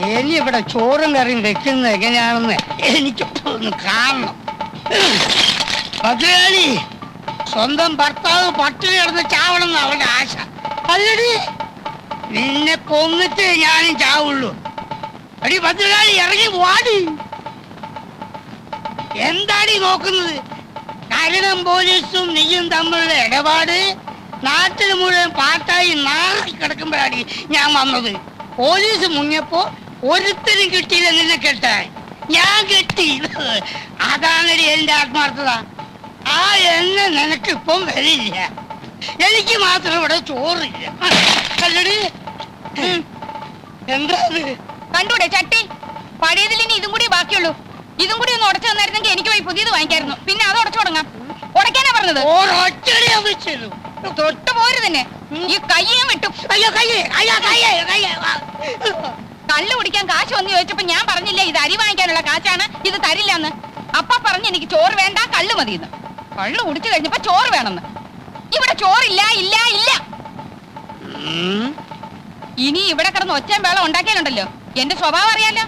ഇനി ഇവിടെ ചോറും കറിയും വെക്കുന്നത് എങ്ങനെയാണെന്ന് എനിക്ക് ഒന്ന് കാണണം. ഭദ്രകാളി, സ്വന്തം ഭർത്താവ് പട്ടിണി കിടന്ന് ചാവണം അവന്റെ ആശ. അല്ലടി, നിന്നെ കൊന്നിട്ട് ഞാനും ചാവുള്ളൂ. അടി ഭദ്രകാളി, ഇറങ്ങി വാടി. എന്താടി നോക്കുന്നത്? കരുണം പോലീസും നീയും തമ്മിലുള്ള ഇടപാട് നാട്ടിൽ മുഴുവൻ പാട്ടായി നാറി കിടക്കുമ്പോഴാണ് ഞാൻ വന്നത്. പോലീസ് മുങ്ങിയപ്പോ ഒരുത്തരും കിട്ടിയില്ല നിന്നെ കെട്ടാൻ. ഞാൻ കെട്ടി. അതാണടി എന്റെ ആത്മാർത്ഥത. ആ എണ്ണ നിനക്കിപ്പം വരില്ല. എനിക്ക് മാത്രം ഇവിടെ ചോറില്ല. അല്ലടി, എന്താ കണ്ടൂടെ ചട്ടി? പഴയതിൽ ഇനി ഇതും കൂടി ബാക്കിയുള്ളൂ. ഇതും കൂടി ഒന്ന് ഉടച്ചു തന്നായിരുന്നെങ്കിൽ എനിക്ക് പോയി പുതിയത് വാങ്ങിക്കായിരുന്നു. പിന്നെ അത് ഉടച്ചു തുടങ്ങാം. ഉടയ്ക്കാനാ പറഞ്ഞത്. തൊട്ട് പോരു തന്നെ. ഈ കയ്യും വിട്ടു. കള്ളു കുടിക്കാൻ കാശ് വന്ന് ചോദിച്ചപ്പോ ഞാൻ പറഞ്ഞില്ലേ ഇത് അരി വാങ്ങിക്കാനുള്ള കാശാണ്, ഇത് തരില്ലെന്ന്. അപ്പ പറഞ്ഞ് എനിക്ക് ചോറ് വേണ്ട, കള്ളു മതിയെന്ന്. കള്ളു കുടിച്ചു കഴിഞ്ഞപ്പോ ചോറ് വേണമെന്ന്. ഇവിടെ ചോറില്ല, ഇല്ല, ഇല്ല. ഇനി ഇവിടെ കിടന്ന് ഒച്ചയും വേളം ഉണ്ടാക്കിയാലുണ്ടല്ലോ എന്റെ സ്വഭാവം അറിയാലോ.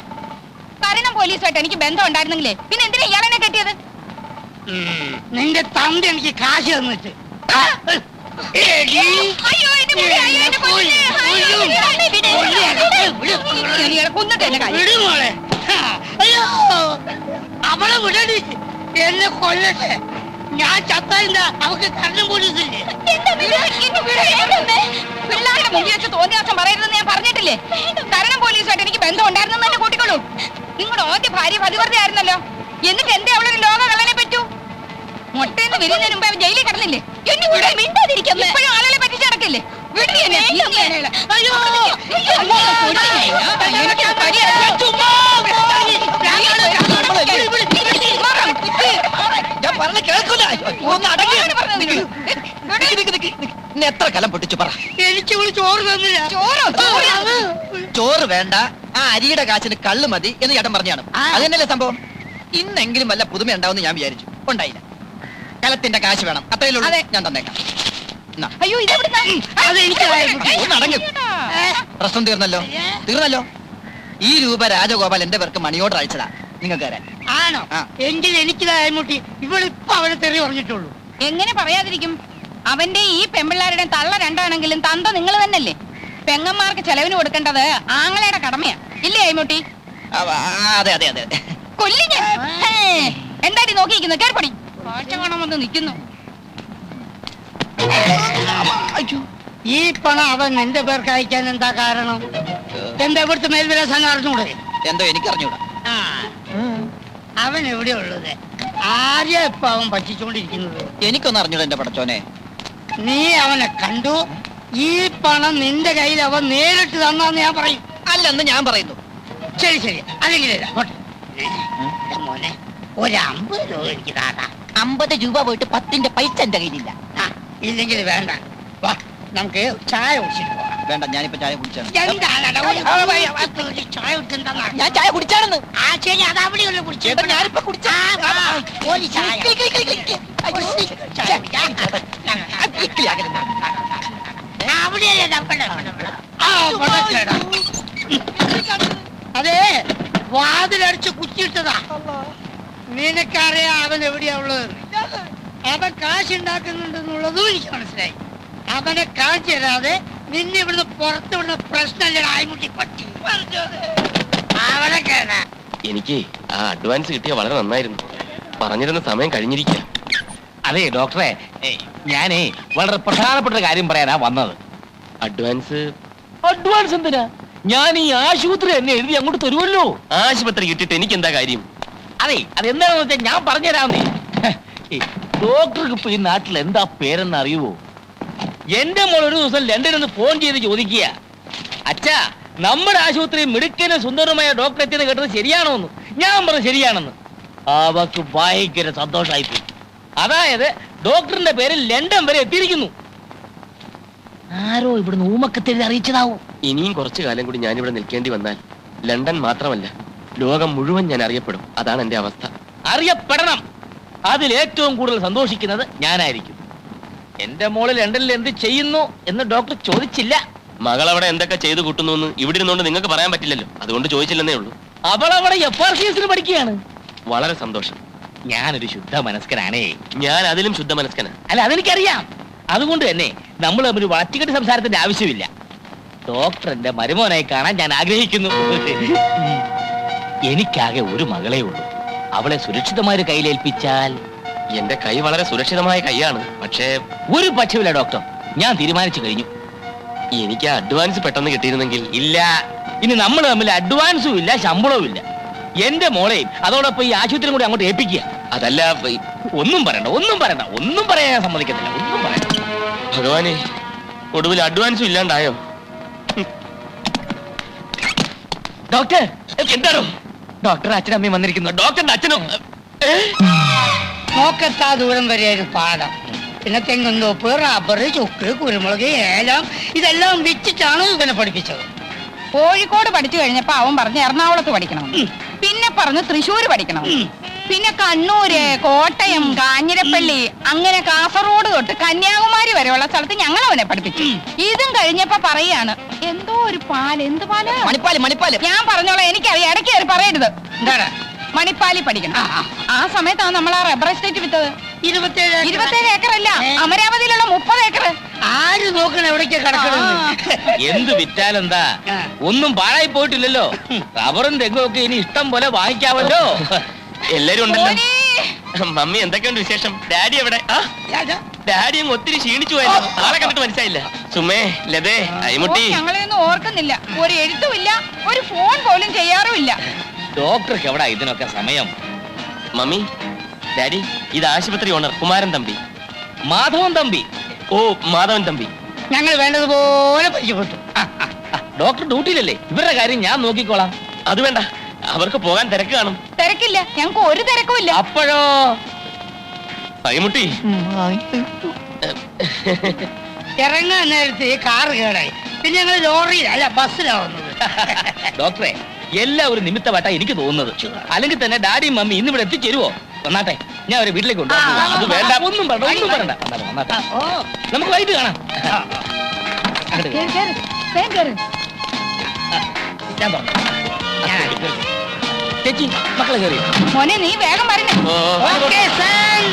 കരുണം പോലീസുമായിട്ട് എനിക്ക് ബന്ധം ഉണ്ടായിരുന്നെങ്കിലേ പിന്നെ എന്തിനാ ഇയാളെന്നെ കെട്ടിയത്? നിന്റെ തന്ത എനിക്ക് കാശ് തന്നിട്ട്. അവളെ വിടടി, എന്നെ കൊല്ലട്ടെ. ഞാൻ ചത്തല്ല, അവക്ക് കരുണം പോലീസില്ലേ? പിള്ളേരുടെ മുമ്പിൽ വെച്ച് തോന്നിയാസം പറയരുതെന്ന് ഞാൻ പറഞ്ഞിട്ടില്ലേ? കരുണം പോലീസുമായിട്ട് എനിക്ക് ബന്ധം ഉണ്ടായിരുന്നെന്ന് തന്നെ കൂട്ടിക്കോളൂ. നിങ്ങളുടെ ആദ്യ ഭാര്യ പതിവ്രത ആയിരുന്നല്ലോ. എന്നിട്ട് എന്തേ അവളൊരു ലോക കളനെ പറ്റൂ? മുട്ടയെന്ന് വിരിയുന്നതിന് മുമ്പ് അവൻ ജയിലിൽ കിടന്നില്ലേ? ഇപ്പോഴും ആളുകളെ പറ്റിച്ച് നടക്കില്ലേ? എത്ര കലം പൊട്ടിച്ചു പറ. എനിക്ക് ചോറ് തന്നില്ല. ചോറ് വേണ്ട, ആ അരിയുടെ കാശിന് കള്ളു മതി എന്ന് ചേട്ടൻ പറഞ്ഞാണ്. അതന്നെയല്ലേ സംഭവം. ഇന്നെങ്കിലും വല്ല പുതുമ ഉണ്ടാവുമെന്ന് ഞാൻ വിചാരിച്ചു. ഉണ്ടായില്ല. കലത്തിന്റെ കാശ് വേണം, അത്രയേ ഉള്ളൂ. ഞാൻ തന്നേക്കാം. അയ്യോ, പ്രശ്നം തീർന്നല്ലോ. ഈ രൂപ രാജഗോപാൽ എന്റെ പേർക്ക് മണി ഓർഡർ അയച്ചതാ നിങ്ങൾക്ക് തരാൻ. ആണോ? എങ്കിൽ എനിക്കിതായ്മുട്ടി. ഇവളിപ്പോ അവനെ തെറി പറഞ്ഞിട്ടുള്ളൂ. എങ്ങനെ പറയാതിരിക്കും? അവന്റെ ഈ പെമ്പിള്ളാരുടെ തള്ള രണ്ടാണെങ്കിലും തന്ത നിങ്ങൾ തന്നെയല്ലേ. പെങ്ങന്മാർക്ക് ചെലവിന് കൊടുക്കേണ്ടത് ആങ്ങളയുടെ കടമയാ, ഇല്ലേ അയ്മുട്ടി? അതെ അതെ അതെ. കൊല്ലിഞ്ഞ എന്താടി നോക്കിയിരിക്കുന്നു? കേൾപ്പൊടി കാഴ്ച കാണാൻ വന്ന് നിൽക്കുന്നു. ഈ പണം അവൻ എന്റെ പേർക്ക് അയക്കാൻ എന്താ കാരണം? എന്താ ഇവിടുത്തെ മേൽവിലാസം അറിഞ്ഞൂടെ? എന്തോ എനിക്കറിഞ്ഞൂടാ. അവൻ എവിടെ ഉള്ളത്? ആരെയാ ഇപ്പൊ അവൻ പറ്റിച്ചോണ്ടിരിക്കുന്നത്? എനിക്കൊന്നും അറിഞ്ഞൂടാ എന്റെ പടച്ചോനെ. നീ അവനെ കണ്ടു? ഈ പണം നിന്റെ കയ്യിൽ അവൻ നേരിട്ട് തന്നാന്ന് ഞാൻ പറയും. അല്ലെന്ന് ഞാൻ പറയുന്നു. ശരി ശരി, അല്ലെങ്കിൽ മോനെ ഒരു 50 രൂപ എനിക്ക് താടാ. 50 രൂപ പോയിട്ട് 10ന്റെ പൈസ എന്റെ കയ്യിലില്ല. ഇല്ലെങ്കിൽ വേണ്ട, വാ നമുക്ക് ചായ കുടിച്ചിട്ട് പോകാം. വേണ്ട, ഞാനിപ്പോ ചായ കുടിച്ചാണ്. ഞാൻ ചായ കുടിച്ചാണെന്ന്. ആ ശരി, അത് അവിടെയുള്ള കുടിച്ചേട്ടാ. ഞാനിപ്പോ കുടിച്ചാ അതെ, വാതിലടിച്ച് കുറ്റിയിട്ടതാ. നിനക്കറിയാം അവൻ എവിടെയാ ഉള്ളത്. അവൻ കാശുണ്ടാക്കുന്നുണ്ടെന്നുള്ളതും എനിക്ക് മനസ്സിലായി. അവനെ കാണിച്ചു തരാതെ നിന്നെ ഇവിടുന്ന് പുറത്തു വിടുന്ന പ്രശ്നമല്ല. ആയിമുട്ടി പറ്റി അവനെ കേടാ. എനിക്ക് ആ അഡ്വാൻസ് കിട്ടിയ വളരെ നന്നായിരുന്നു. പറഞ്ഞിരുന്ന സമയം കഴിഞ്ഞിരിക്കുക. അതെ ഡോക്ടറെ, ഞാനേ വളരെ പ്രധാനപ്പെട്ട കാര്യം പറയാനാ വന്നത്. അഡ്വാൻസ് എന്തിനാ? ഞാൻ ഈ ആശുപത്രി എന്നെ എഴുതി അങ്ങോട്ട് തരുമല്ലോ. ആശുപത്രി കിട്ടിയിട്ട് എനിക്ക് എന്താ കാര്യം? അതെ, അതെന്താണെന്ന് വെച്ചാൽ ഞാൻ പറഞ്ഞുതരാന്നേ. ഡോക്ടർക്ക് ഇപ്പൊ ഈ നാട്ടിൽ എന്താ പേരെന്ന് അറിയുവോ? എന്റെ മോൾ ഒരു ദിവസം ലണ്ടനിൽ നിന്ന് ഫോൺ ചെയ്ത് ചോദിക്കുക, അച്ഛാ നമ്മുടെ ആശുപത്രി മിടുക്കനും സുന്ദരമായ ഡോക്ടർ എത്തിയെന്ന് കേട്ടത് ശരിയാണോ എന്ന്. ഞാൻ പറഞ്ഞു ശരിയാണെന്ന്. അവക്ക് ഭയങ്കര സന്തോഷമായിപ്പോയി. അതായത് ഡോക്ടറിന്റെ പേര് ലണ്ടൻ വരെ എത്തിയിരിക്കുന്നു. ആരോ ഇവിടുന്ന് ഊമക്കത്തെഴുതി അറിയിച്ചതാവും. ഇനിയും കുറച്ചു കാലം കൂടി ഞാനിവിടെ നിൽക്കേണ്ടി വന്നാൽ ലണ്ടൻ മാത്രമല്ല ലോകം മുഴുവൻ ഞാൻ അറിയപ്പെടും. അതാണ് എന്റെ അവസ്ഥ. അറിയപ്പെടണം. അതിൽ ഏറ്റവും കൂടുതൽ സന്തോഷിക്കുന്നത് ഞാനായിരിക്കും. എന്റെ മോള് ലണ്ടനിൽ എന്ത് ചെയ്യുന്നു എന്ന് ഡോക്ടർ ചോദിച്ചില്ല. മകളവിടെ എന്തൊക്കെ ചെയ്തു കൂട്ടുന്നു എന്ന് ഇവിടെ ഇരുന്നുകൊണ്ട് നിങ്ങൾക്ക് പറയാൻ പറ്റില്ലല്ലോ, അതുകൊണ്ട് ചോദിച്ചില്ലെന്നേ ഉള്ളൂ. അവളവിടെ FRCS പഠിക്കുകയാണ്. വളരെ സന്തോഷം. ഞാനൊരു ശുദ്ധ മനസ്കനാണേ. ഞാൻ അതിലും ശുദ്ധ മനസ്കനാ. അല്ല, അതെനിക്കറിയാം. അതുകൊണ്ട് തന്നെ നമ്മൾ തമ്മിൽ വളച്ചുകെട്ടി സംസാരത്തിന്റെ ആവശ്യമില്ല. ഡോക്ടറിന്റെ മരുമോനായി കാണാൻ ഞാൻ ആഗ്രഹിക്കുന്നു. എനിക്കാകെ ഒരു മകളേ ഉള്ളൂ. അവളെ സുരക്ഷിതമായ കയ്യിലേൽപ്പിച്ചാൽ. എന്റെ കൈ വളരെ സുരക്ഷിതമായ കൈയാണ്. പക്ഷേ ഒരു പക്ഷമില്ല ഡോക്ടർ, ഞാൻ തീരുമാനിച്ചു കഴിഞ്ഞു. എനിക്ക് അഡ്വാൻസ് പെട്ടെന്ന് കിട്ടിയിരുന്നെങ്കിൽ. ഇല്ല, ഇനി നമ്മൾ തമ്മിൽ അഡ്വാൻസും ഇല്ല, ശമ്പളവും ഇല്ല. എന്റെ മോളെയും അതോടൊപ്പം ഈ ആശുപത്രിയും കൂടി അങ്ങോട്ട് ഏൽപ്പിക്കുക. അതല്ല, ഒന്നും പറയണ്ട, ഒന്നും പറയണ്ട, ഒന്നും പറയാൻ ഞാൻ സമ്മതിക്കത്തില്ല. ഒന്നും പറയണ്ട. ഭഗവാനെ, ഒടുവിൽ അഡ്വാൻസും ഇല്ലാണ്ടായോ? ഡോക്ടർ, എന്താണോ? ഡോക്ടർ അച്ഛനും അമ്മയും വന്നിരിക്കുന്നു. ഡോക്ടറിന്റെ അച്ഛനും. നോക്കെത്താ ദൂരം വരെ ഒരു പാടം, പിന്നെ തെങ്ങുന്തോപ്പ്, റബ്ബർ, ചുക്ക്, കുരുമുളക്, ഏലം ഇതെല്ലാം വിറ്റിട്ടാണ് ഇവനെ പഠിപ്പിച്ചത്. കോഴിക്കോട് പഠിച്ചു കഴിഞ്ഞപ്പോ അവൻ പറഞ്ഞ് എറണാകുളത്ത് പഠിക്കണം, പിന്നെ പറഞ്ഞ് തൃശ്ശൂര് പഠിക്കണം, പിന്നെ കണ്ണൂര്, കോട്ടയം, കാഞ്ഞിരപ്പള്ളി, അങ്ങനെ കാസർഗോഡ് തൊട്ട് കന്യാകുമാരി വരെയുള്ള സ്ഥലത്ത് ഞങ്ങൾ അവനെ പഠിപ്പിച്ചു. ഇതും കഴിഞ്ഞപ്പോ പറയാണ് എന്തോ ഒരു പാല്, എന്ത് പാല്? മണിപ്പാല്. ഞാൻ പറഞ്ഞോളാം, എനിക്കറിയാം, ഇടയ്ക്ക് കയറി പറയരുത്. എന്താണ്? മണിപ്പാലി പഠിക്കണം. ആ സമയത്താണ് നമ്മൾ ആ റബ്ബർ എസ്റ്റേറ്റ് വിറ്റത്. 27 ഏക്കറല്ല, അമരാവതിയിലുള്ള 30 ഏക്കർ. ആര് നോക്കണം എവിടേക്ക് കിടക്കണമെന്ന്? എന്ത് വിറ്റാലെന്താ, ഒന്നും പാഴായി പോയിട്ടില്ലല്ലോ. റബ്ബറും തെങ്ങും ഒക്കെ ഇനി ഇഷ്ടം പോലെ വാങ്ങിക്കാമല്ലോ. എല്ലാരും ഉണ്ടല്ലോ. മമ്മി എന്തൊക്കെയുണ്ട് വിശേഷം? ഡാഡി എവിടെ? ഡാഡി അങ്ങ് ഒത്തിരി ക്ഷീണിച്ചു പോയല്ലോ. ആളെ കണ്ടിട്ട് മനസ്സിലായില്ല. സുമേ, ലതേ, അയ്മുട്ടി. ഞങ്ങളെയൊന്നും ഓർക്കുന്നില്ല. ഒരു എഴുത്തുമില്ല, ഒരു ഫോൺ പോലും ചെയ്യാറുമില്ല. ഡോക്ടർക്ക് എവിടാ ഇതിനൊക്കെ സമയം? മമ്മി, ഡാഡി, ഇത് ആശുപത്രി ഓണർ കുമാരൻ തമ്പി. മാധവൻ തമ്പി. ഓ, മാധവൻ തമ്പി. ഞങ്ങൾ വേണ്ടതുപോലെ പരിചയപ്പെട്ടു. ഡോക്ടർ ഡ്യൂട്ടിയിലല്ലേ, ഇവരുടെ കാര്യം ഞാൻ നോക്കിക്കോളാം. അത് വേണ്ട, അവർക്ക് പോകാൻ തിരക്ക് കാണും. തിരക്കില്ല, ഞങ്ങൾക്ക് ഒരു തിരക്കുമില്ല. അപ്പോഴോ? അയ്മുട്ടി, ഇറങ്ങാൻ നേരത്തെ കാറ് കേടായി, പിന്നെ ഞങ്ങൾ ലോറിയിൽ അല്ല ബസ്സിലാവുന്നത്. ഡോക്ടറെ, എല്ലാം ഒരു നിമിത്തമായിട്ടാ എനിക്ക് തോന്നുന്നത്. അല്ലെങ്കിൽ തന്നെ ഡാഡിയും മമ്മി ഇന്ന് ഇവിടെ എത്തിച്ചേരുവോ? വന്നാട്ടെ, ഞാൻ അവരെ വീട്ടിലേക്ക് കൊണ്ടുപോകാം. അത് വേണ്ട. ഒന്നും പറയണ്ട, ഒന്നും പറയണ്ട. വന്നാട്ടെ. നമുക്ക് വൈകിട്ട് കാണാം. അങ്ങോട്ട് കേറ്, കേറ്, വേഗം കേറ്. ഞാൻ പറഞ്ഞു. ചേച്ചി, മക്കളെ കയറി. മോനെ, നീ വേഗം വരണേ. Okay, sir.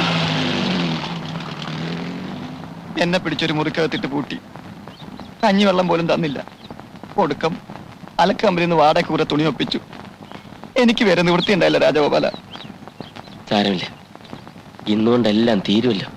എന്നെ പിടിച്ചൊരു മുറിക്കകത്തിട്ട് പൂട്ടി. കഞ്ഞിവെള്ളം പോലും തന്നില്ല. ഒടുക്കം അലക്കമ്പരിൽ നിന്ന് വാടക കൂടെ തുണി ഒപ്പിച്ചു. എനിക്ക് വേറെ നിവൃത്തി ഉണ്ടായില്ല രാജഗോപാല. സാരമില്ല, ഇന്നുകൊണ്ടെല്ലാം തീരുമല്ലോ.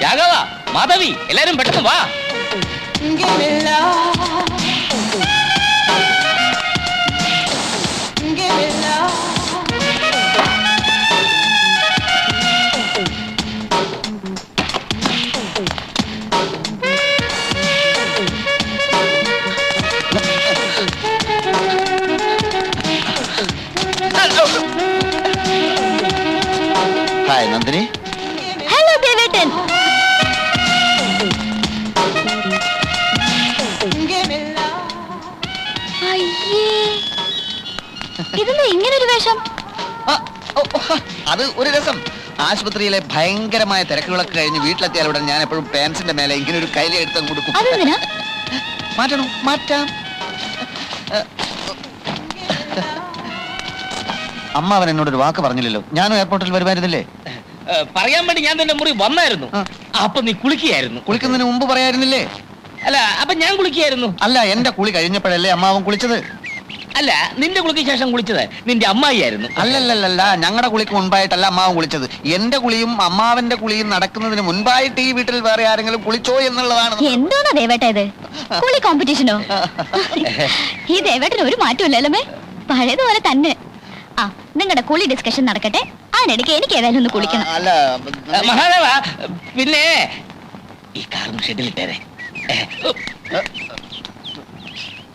രാഘവ, മാധവി, എല്ലാരും പെട്ടെന്ന് വാ. ഹായ് നന്ദിനി. ഹലോ ദേവേട്ടൻ. ഇതെന്താ ഇങ്ങനൊരു വേഷം? അത് ഒരു രസം. ആശുപത്രിയിലെ ഭയങ്കരമായ തിരക്കുകളൊക്കെ കഴിഞ്ഞ് വീട്ടിലെത്തിയാൽ ഉടൻ ഞാൻ എപ്പോഴും പാൻസിന്റെ മേലെ ഇങ്ങനെ ഒരു കൈലി എടുത്ത് കൊടുക്കും. അതെന്തിനാ? മാറ്റാം. അമ്മ അവൻ എന്നോടൊരു വാക്ക് പറഞ്ഞില്ലല്ലോ. ഞാനും എയർപോർട്ടിൽ വരുമായിരുന്നില്ലേ? പറയാൻ വേണ്ടി ഞാൻ തന്നെ മുറി വന്നായിരുന്നു. അപ്പൊ നീ കുളിക്കുകയായിരുന്നു. കുളിക്കുന്നതിന് മുമ്പ് പറയായിരുന്നില്ലേ? അല്ല, അപ്പൊ ഞാൻ കുളിക്കുകയായിരുന്നു. അല്ല, എന്റെ കുളി കഴിഞ്ഞപ്പോഴല്ലേ അമ്മാവൻ കുളിച്ചത്? അല്ല, നിന്റെ കുളിക്ക് ശേഷം കുളിച്ചത് നിന്റെ അമ്മായിയായിരുന്നു. അല്ലല്ലല്ല, ഞങ്ങളുടെ കുളിക്ക് മുൻപായിട്ടല്ല അമ്മാവൻ കുളിച്ചത്. എന്റെ കുളിയും അമ്മാവന്റെ കുളിയും നടക്കുന്നതിന് മുൻപായിട്ട് ഈ വീട്ടിൽ വേറെ ആരെങ്കിലും കുളിച്ചോ എന്നുള്ളതാണ്. എന്തോന്നാ ദേവേട്ട ഇത്? കുളി കോമ്പറ്റീഷനോ? ഈ ദേവേട്ടന് ഒരു മാറ്റമില്ലല്ലേ? പഴയതുപോലെ തന്നെ. ആ, നിങ്ങളുടെ കുളി ഡിസ്കഷൻ നടക്കട്ടെ. അതിനിടയ്ക്ക് എനിക്ക് ഏതായാലും ഒന്ന് കുളിക്കണം. അല്ല മഹാദേവ, പിന്നെ ഈ കാറും ഷെഡിലിട്ടേരെ.